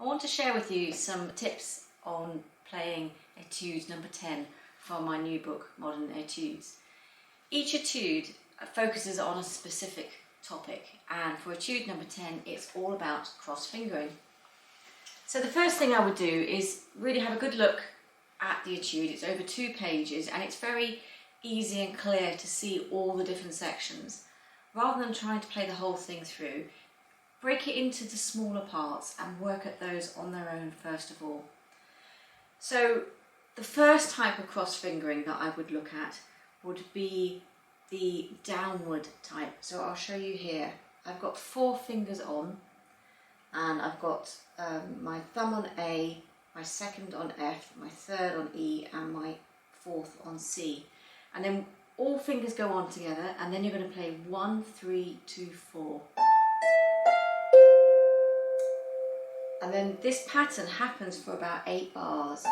I want to share with you some tips on playing Etude number 10 from my new book, Modern Etudes. Each etude focuses on a specific topic, and for Etude number 10 it's all about cross fingering. So the first thing I would do is really have a good look at the etude. It's over 2 pages and it's very easy and clear to see all the different sections. Rather than trying to play the whole thing through, break it into the smaller parts and work at those on their own first of all. So the first type of cross fingering that I would look at would be the downward type. So I'll show you here. I've got 4 fingers on, and I've got my thumb on A, my second on F, my third on E, and my 4th on C. And then all fingers go on together, and then you're going to play 1, 3, 2, 4. And then this pattern happens for about 8 bars.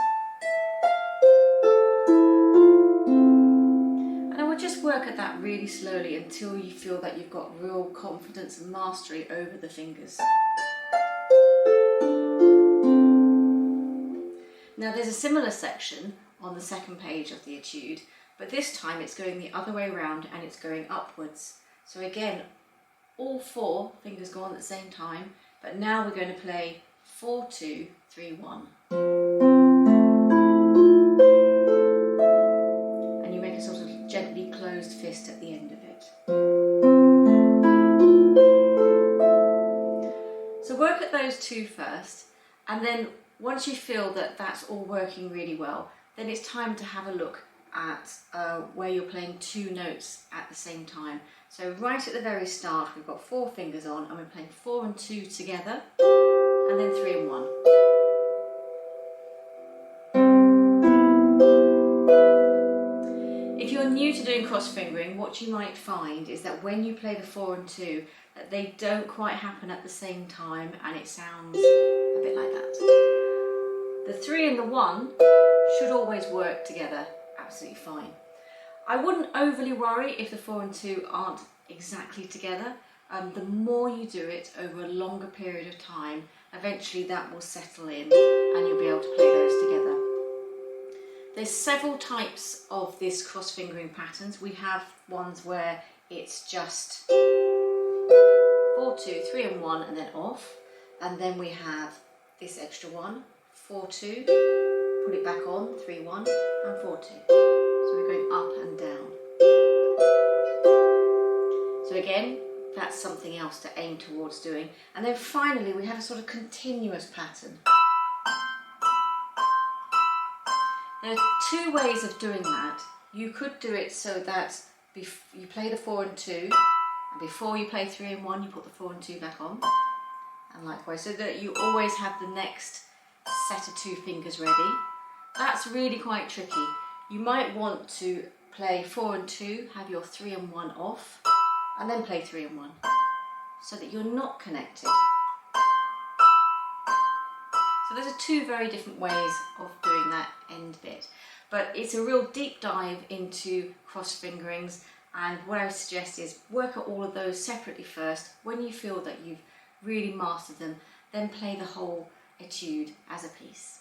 And I would just work at that really slowly until you feel that you've got real confidence and mastery over the fingers. Now there's a similar section on the second page of the etude, but this time it's going the other way around and it's going upwards. So again, all 4 fingers go on at the same time, but now we're going to play 4, 2, 3, 1. And you make a sort of gently closed fist at the end of it. So work at those 2 first, and then once you feel that that's all working really well, then it's time to have a look at where you're playing 2 notes at the same time. So right at the very start we've got 4 fingers on and we're playing 4 and 2 together, and then 3 and 1. If you're new to doing cross fingering, what you might find is that when you play the 4 and 2, that they don't quite happen at the same time and it sounds a bit like that. The 3 and the 1 should always work together absolutely fine. I wouldn't overly worry if the 4 and 2 aren't exactly together. The more you do it over a longer period of time, eventually that will settle in and you'll be able to play those together. There's several types of this cross fingering patterns. We have ones where it's just 4, 2, 3 and 1 and then off, and then we have this extra one, 4, 2, put it back on, 3, 1 and 4, 2. So we're going up and down. So again, that's something else to aim towards doing. And then finally we have a sort of continuous pattern. There are 2 ways of doing that. You could do it so that you play the 4 and 2, and before you play 3 and 1 you put the 4 and 2 back on, and likewise, so that you always have the next set of 2 fingers ready. That's really quite tricky. You might want to play 4 and 2, have your 3 and 1 off, and then play 3 and 1, so that you're not connected. So those are 2 very different ways of doing that end bit. But it's a real deep dive into cross fingerings, and what I would suggest is work at all of those separately first. When you feel that you've really mastered them, then play the whole etude as a piece.